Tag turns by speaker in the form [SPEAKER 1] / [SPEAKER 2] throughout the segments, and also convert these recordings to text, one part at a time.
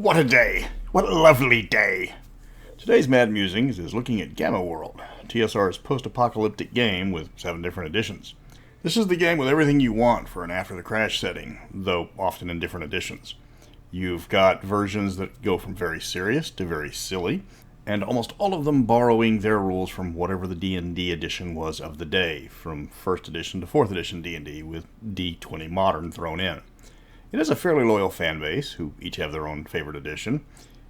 [SPEAKER 1] What a day! What a lovely day! Today's Mad Musings is looking at Gamma World, TSR's post-apocalyptic game with 7 different editions. This is the game with everything you want for an after the crash setting, though often in different editions. You've got versions that go from very serious to very silly, and almost all of them borrowing their rules from whatever the D&D edition was of the day, from 1st edition to 4th edition D&D, with D20 Modern thrown in. It has a fairly loyal fan base, who each have their own favorite edition.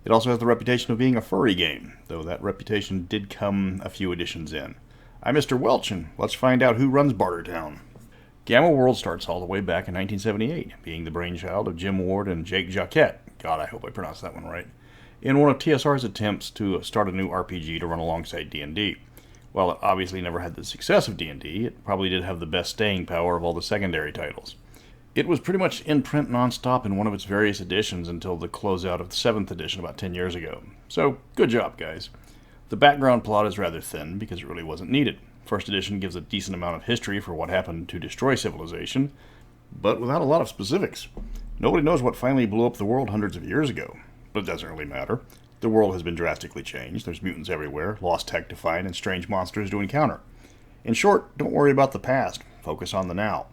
[SPEAKER 1] It also has the reputation of being a furry game, though that reputation did come a few editions in. I'm Mr. Welch, and let's find out who runs Bartertown. Gamma World starts all the way back in 1978, being the brainchild of Jim Ward and Jake Jacquet. God, I hope I pronounced that one right. In one of TSR's attempts to start a new RPG to run alongside D&D. While it obviously never had the success of D&D, it probably did have the best staying power of all the secondary titles. It was pretty much in print non-stop in one of its various editions until the closeout of the 7th edition about 10 years ago. So, good job, guys. The background plot is rather thin because it really wasn't needed. First edition gives a decent amount of history for what happened to destroy civilization, but without a lot of specifics. Nobody knows what finally blew up the world hundreds of years ago, but it doesn't really matter. The world has been drastically changed. There's mutants everywhere, lost tech to find, and strange monsters to encounter. In short, don't worry about the past. Focus on the now.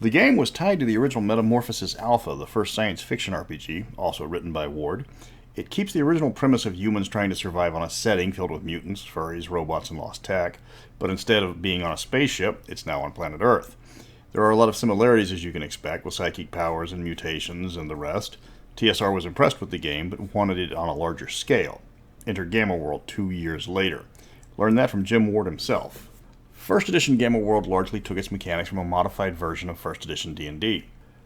[SPEAKER 1] The game was tied to the original Metamorphosis Alpha, the first science fiction RPG, also written by Ward. It keeps the original premise of humans trying to survive on a setting filled with mutants, furries, robots, and lost tech, but instead of being on a spaceship, it's now on planet Earth. There are a lot of similarities, as you can expect, with psychic powers and mutations and the rest. TSR was impressed with the game, but wanted it on a larger scale. Enter Gamma World 2 years later. Learned that from Jim Ward himself. First edition Gamma World largely took its mechanics from a modified version of first edition D&D.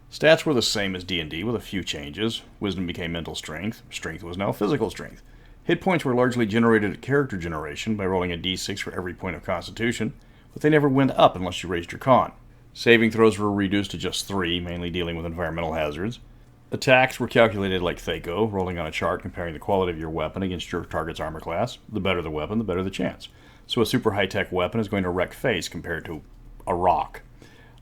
[SPEAKER 1] Stats were the same as D&D with a few changes. Wisdom became mental strength. Strength was now physical strength. Hit points were largely generated at character generation by rolling a d6 for every point of constitution, but they never went up unless you raised your con. Saving throws were reduced to just 3, mainly dealing with environmental hazards. Attacks were calculated like Thaco, rolling on a chart comparing the quality of your weapon against your target's armor class. The better the weapon, the better the chance. So a super high-tech weapon is going to wreck face compared to a rock.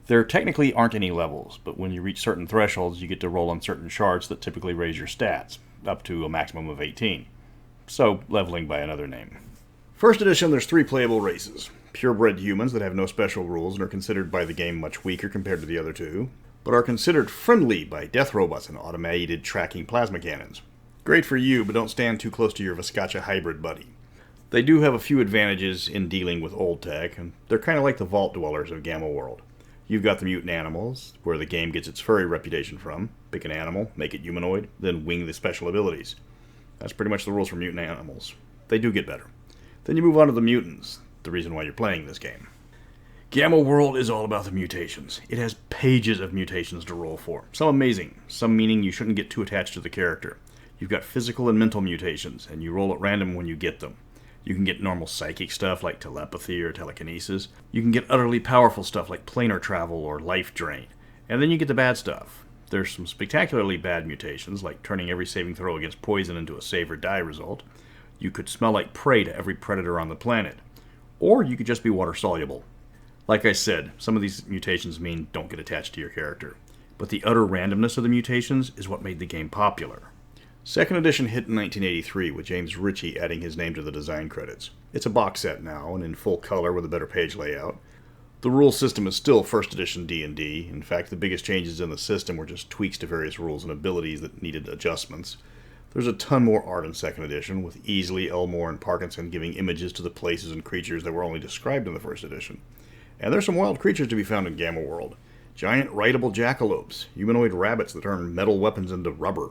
[SPEAKER 1] There technically aren't any levels, but when you reach certain thresholds, you get to roll on certain charts that typically raise your stats, up to a maximum of 18. So, leveling by another name. First edition, there's 3 playable races. Purebred humans that have no special rules and are considered by the game much weaker compared to the other 2, but are considered friendly by death robots and automated tracking plasma cannons. Great for you, but don't stand too close to your Viscacha hybrid buddy. They do have a few advantages in dealing with old tech, and they're kind of like the vault dwellers of Gamma World. You've got the mutant animals, where the game gets its furry reputation from. Pick an animal, make it humanoid, then wing the special abilities. That's pretty much the rules for mutant animals. They do get better. Then you move on to the mutants, the reason why you're playing this game. Gamma World is all about the mutations. It has pages of mutations to roll for. Some amazing, some meaning you shouldn't get too attached to the character. You've got physical and mental mutations, and you roll at random when you get them. You can get normal psychic stuff like telepathy or telekinesis. You can get utterly powerful stuff like planar travel or life drain. And then you get the bad stuff. There's some spectacularly bad mutations, like turning every saving throw against poison into a save or die result. You could smell like prey to every predator on the planet. Or you could just be water soluble. Like I said, some of these mutations mean don't get attached to your character. But the utter randomness of the mutations is what made the game popular. Second edition hit in 1983 with James Ritchie adding his name to the design credits. It's a box set now and in full color with a better page layout. The rule system is still first edition D&D. In fact, the biggest changes in the system were just tweaks to various rules and abilities that needed adjustments. There's a ton more art in second edition, with Easley, Elmore, and Parkinson giving images to the places and creatures that were only described in the first edition. And there's some wild creatures to be found in Gamma World. Giant rideable jackalopes, humanoid rabbits that turn metal weapons into rubber,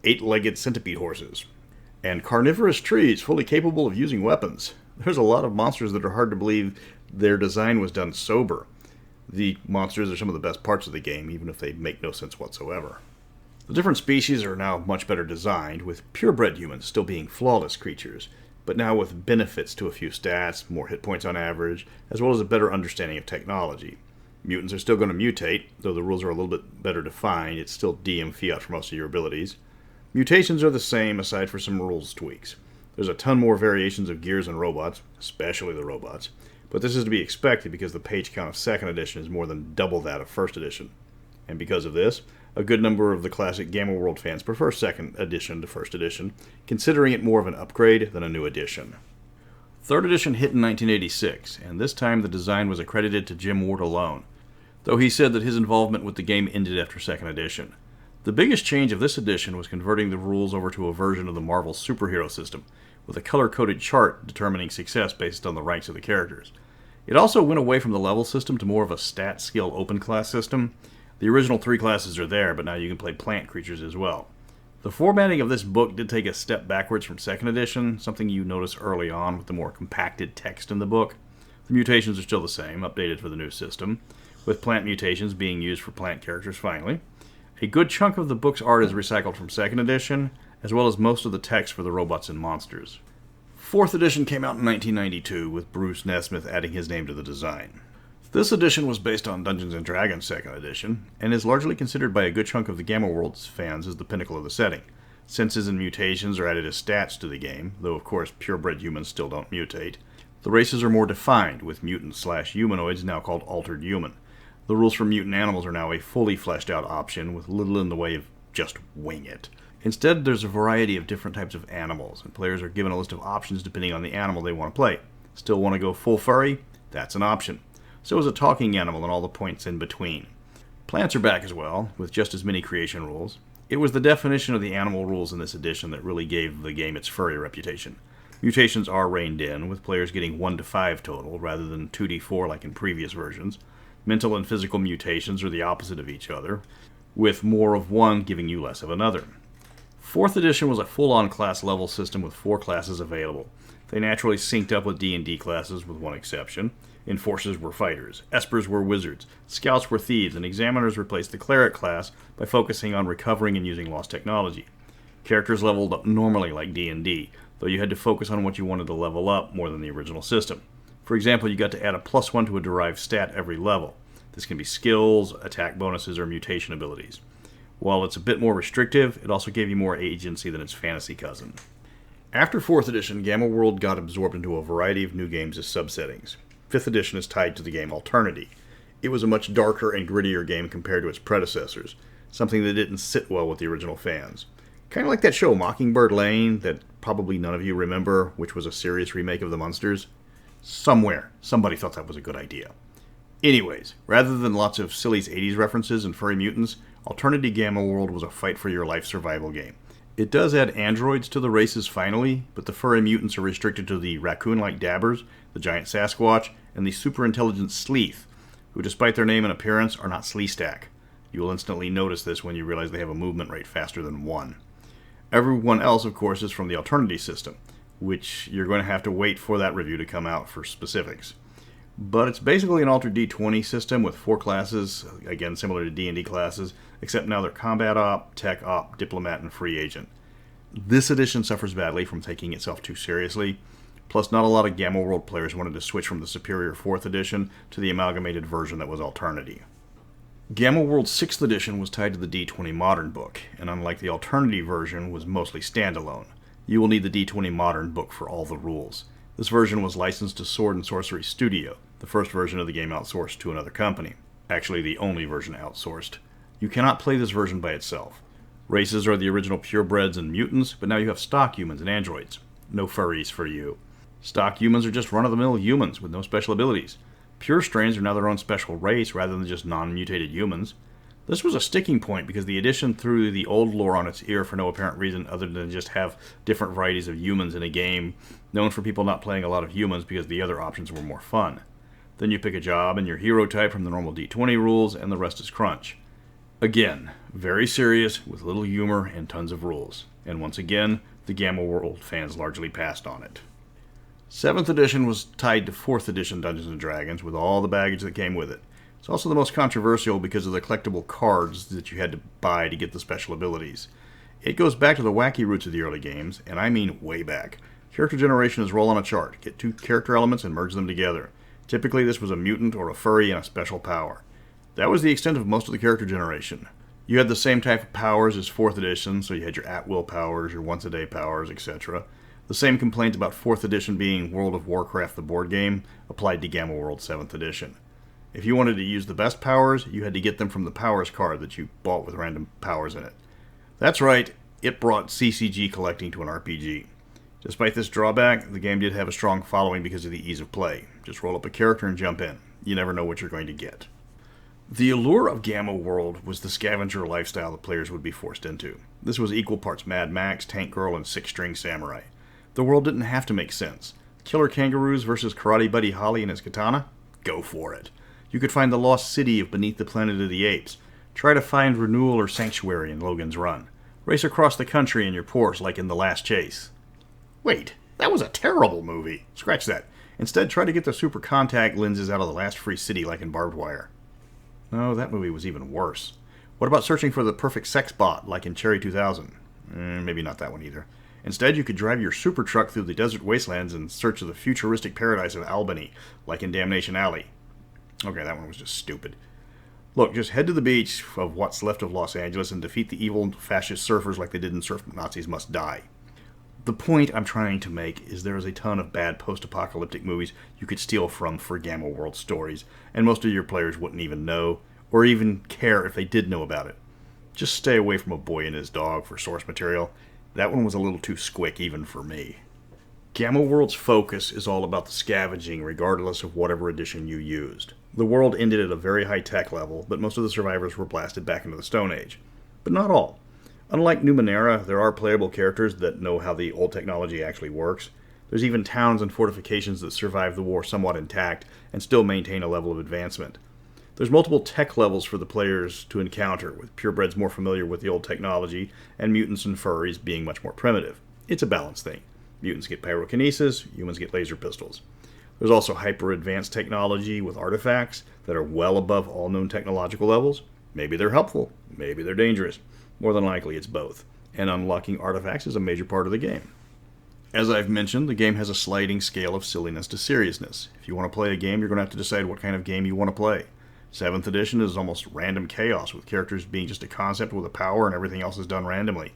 [SPEAKER 1] 8-legged centipede horses, and carnivorous trees fully capable of using weapons. There's a lot of monsters that are hard to believe their design was done sober. The monsters are some of the best parts of the game, even if they make no sense whatsoever. The different species are now much better designed, with purebred humans still being flawless creatures, but now with benefits to a few stats, more hit points on average, as well as a better understanding of technology. Mutants are still going to mutate, though the rules are a little bit better defined. It's still DM fiat for most of your abilities. Mutations are the same, aside for some rules tweaks. There's a ton more variations of gears and robots, especially the robots, but this is to be expected because the page count of second edition is more than double that of first edition. And because of this, A good number of the classic Gamma World fans prefer 2nd edition to 1st edition, considering it more of an upgrade than a new edition. 3rd edition hit in 1986, and this time the design was accredited to Jim Ward alone, though he said that his involvement with the game ended after 2nd edition. The biggest change of this edition was converting the rules over to a version of the Marvel superhero system, with a color-coded chart determining success based on the ranks of the characters. It also went away from the level system to more of a stat-skill open class system. The original 3 classes are there, but now you can play plant creatures as well. The formatting of this book did take a step backwards from 2nd edition, something you notice early on with the more compacted text in the book. The mutations are still the same, updated for the new system, with plant mutations being used for plant characters finally. A good chunk of the book's art is recycled from 2nd edition, as well as most of the text for the robots and monsters. 4th edition came out in 1992, with Bruce Nesmith adding his name to the design. This edition was based on Dungeons & Dragons 2nd edition, and is largely considered by a good chunk of the Gamma World's fans as the pinnacle of the setting. Senses and mutations are added as stats to the game, though of course purebred humans still don't mutate. The races are more defined, with mutant/humanoids now called altered human. The rules for mutant animals are now a fully fleshed out option, with little in the way of just wing it. Instead, there's a variety of different types of animals, and players are given a list of options depending on the animal they want to play. Still want to go full furry? That's an option. So is a talking animal and all the points in between. Plants are back as well, with just as many creation rules. It was the definition of the animal rules in this edition that really gave the game its furry reputation. Mutations are reined in, with players getting 1 to 5 total, rather than 2d4 like in previous versions. Mental and physical mutations are the opposite of each other, with more of one giving you less of another. 4th edition was a full-on class level system with 4 classes available. They naturally synced up with D&D classes with one exception. Enforcers were fighters, espers were wizards, scouts were thieves, and examiners replaced the cleric class by focusing on recovering and using lost technology. Characters leveled up normally like D&D, though you had to focus on what you wanted to level up more than the original system. For example, you got to add a +1 to a derived stat every level. This can be skills, attack bonuses, or mutation abilities. While it's a bit more restrictive, it also gave you more agency than its fantasy cousin. After 4th edition, Gamma World got absorbed into a variety of new games as subsettings. 5th edition is tied to the game Alternity. It was a much darker and grittier game compared to its predecessors, something that didn't sit well with the original fans. Kind of like that show Mockingbird Lane that probably none of you remember, which was a serious remake of the Munsters. Somebody thought that was a good idea. Anyways, rather than lots of silly 80s references and furry mutants, Alternity Gamma World was a fight-for-your-life survival game. It does add androids to the races finally, but the furry mutants are restricted to the raccoon-like dabbers, the giant Sasquatch, and the super-intelligent Sleeth, who despite their name and appearance are not Sleestack. You will instantly notice this when you realize they have a movement rate faster than 1. Everyone else, of course, is from the Alternity system, which you're going to have to wait for that review to come out for specifics. But it's basically an altered D20 system with 4 classes, again similar to D&D classes, except now they're Combat Op, Tech Op, Diplomat, and Free Agent. This edition suffers badly from taking itself too seriously, plus not a lot of Gamma World players wanted to switch from the superior 4th edition to the amalgamated version that was Alternity. Gamma World's 6th edition was tied to the D20 Modern book, and unlike the Alternity version, was mostly standalone. You will need the D20 Modern book for all the rules. This version was licensed to Sword and Sorcery Studio, the first version of the game outsourced to another company. Actually, the only version outsourced. You cannot play this version by itself. Races are the original purebreds and mutants, but now you have stock humans and androids. No furries for you. Stock humans are just run-of-the-mill humans with no special abilities. Pure strains are now their own special race rather than just non-mutated humans. This was a sticking point because the edition threw the old lore on its ear for no apparent reason other than just have different varieties of humans in a game, known for people not playing a lot of humans because the other options were more fun. Then you pick a job and your hero type from the normal D20 rules, and the rest is crunch. Again, very serious, with little humor and tons of rules. And once again, the Gamma World fans largely passed on it. 7th edition was tied to 4th edition Dungeons & Dragons, with all the baggage that came with it. It's also the most controversial because of the collectible cards that you had to buy to get the special abilities. It goes back to the wacky roots of the early games, and I mean way back. Character generation is roll on a chart, get 2 character elements and merge them together. Typically this was a mutant or a furry and a special power. That was the extent of most of the character generation. You had the same type of powers as 4th edition, so you had your at-will powers, your once-a-day powers, etc. The same complaint about 4th edition being World of Warcraft the board game applied to Gamma World 7th edition. If you wanted to use the best powers, you had to get them from the powers card that you bought with random powers in it. That's right, it brought CCG collecting to an RPG. Despite this drawback, the game did have a strong following because of the ease of play. Just roll up a character and jump in. You never know what you're going to get. The allure of Gamma World was the scavenger lifestyle the players would be forced into. This was equal parts Mad Max, Tank Girl, and Six-String Samurai. The world didn't have to make sense. Killer kangaroos versus Karate Buddy Holly and his katana? Go for it. You could find the lost city of Beneath the Planet of the Apes. Try to find Renewal or Sanctuary in Logan's Run. Race across the country in your Porsche like in The Last Chase. Wait, that was a terrible movie. Scratch that. Instead, try to get the super contact lenses out of the last free city like in Barbed Wire. No, that movie was even worse. What about searching for the perfect sex bot like in Cherry 2000? Maybe not that one either. Instead, you could drive your super truck through the desert wastelands in search of the futuristic paradise of Albany, like in Damnation Alley. Okay, that one was just stupid. Look, just head to the beach of what's left of Los Angeles and defeat the evil fascist surfers like they did in Surf Nazis Must Die. The point I'm trying to make is there is a ton of bad post-apocalyptic movies you could steal from for Gamma World stories, and most of your players wouldn't even know, or even care if they did know about it. Just stay away from A Boy and His Dog for source material. That one was a little too squick even for me. Gamma World's focus is all about the scavenging regardless of whatever edition you used. The world ended at a very high tech level, but most of the survivors were blasted back into the Stone Age. But not all. Unlike Numenera, there are playable characters that know how the old technology actually works. There's even towns and fortifications that survive the war somewhat intact and still maintain a level of advancement. There's multiple tech levels for the players to encounter, with purebreds more familiar with the old technology, and mutants and furries being much more primitive. It's a balance thing. Mutants get pyrokinesis, humans get laser pistols. There's also hyper-advanced technology with artifacts that are well above all known technological levels. Maybe they're helpful, maybe they're dangerous. More than likely, it's both. And unlocking artifacts is a major part of the game. As I've mentioned, the game has a sliding scale of silliness to seriousness. If you want to play a game, you're going to have to decide what kind of game you want to play. 7th edition is almost random chaos, with characters being just a concept with a power and everything else is done randomly.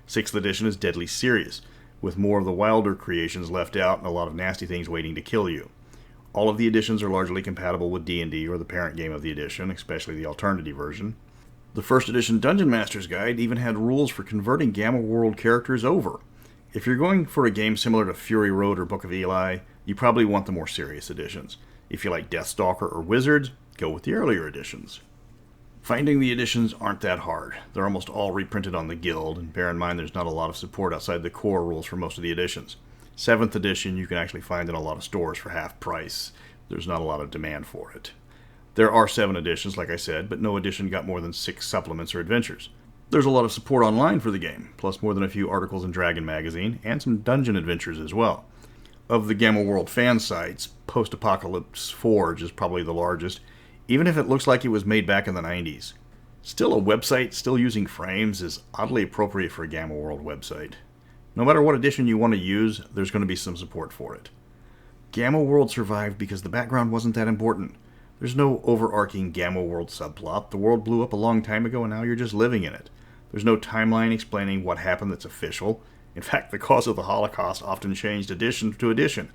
[SPEAKER 1] 6th edition is deadly serious, with more of the wilder creations left out and a lot of nasty things waiting to kill you. All of the editions are largely compatible with D&D or the parent game of the edition, especially the Alternity version. The 1st edition Dungeon Master's Guide even had rules for converting Gamma World characters over. If you're going for a game similar to Fury Road or Book of Eli, you probably want the more serious editions. If you like Deathstalker or Wizards, go with the earlier editions. Finding the editions aren't that hard. They're almost all reprinted on the Guild, and bear in mind there's not a lot of support outside the core rules for most of the editions. 7th edition you can actually find in a lot of stores for half price. There's not a lot of demand for it. There are 7 editions, like I said, but no edition got more than 6 supplements or adventures. There's a lot of support online for the game, plus more than a few articles in Dragon Magazine, and some dungeon adventures as well. Of the Gamma World fan sites, Post-Apocalypse Forge is probably the largest, even if it looks like it was made back in the 90s. Still, a website still using frames is oddly appropriate for a Gamma World website. No matter what edition you want to use, there's going to be some support for it. Gamma World survived because the background wasn't that important. There's no overarching Gamma World subplot. The world blew up a long time ago and now you're just living in it. There's no timeline explaining what happened that's official. In fact, the cause of the Holocaust often changed edition to edition,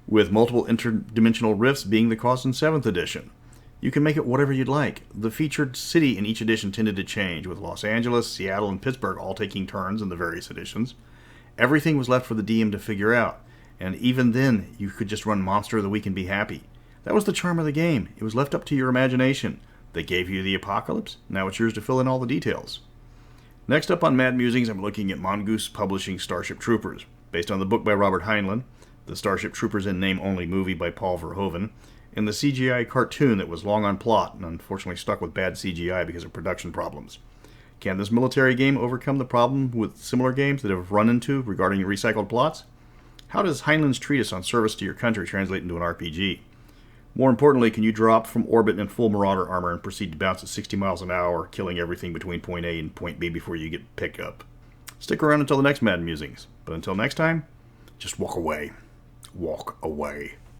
[SPEAKER 1] with multiple interdimensional rifts being the cause in 7th edition. You can make it whatever you'd like. The featured city in each edition tended to change, with Los Angeles, Seattle, and Pittsburgh all taking turns in the various editions. Everything was left for the DM to figure out, and even then, you could just run Monster of the Week and be happy. That was the charm of the game. It was left up to your imagination. They gave you the apocalypse. Now it's yours to fill in all the details. Next up on Mad Musings, I'm looking at Mongoose Publishing Starship Troopers. Based on the book by Robert Heinlein, the Starship Troopers in name-only movie by Paul Verhoeven, and the CGI cartoon that was long on plot and unfortunately stuck with bad CGI because of production problems. Can this military game overcome the problem with similar games that have run into regarding recycled plots? How does Heinlein's treatise on service to your country translate into an RPG? More importantly, can you drop from orbit in full Marauder armor and proceed to bounce at 60 miles an hour, killing everything between point A and point B before you get picked up? Stick around until the next Mad Musings. But until next time, just walk away. Walk away.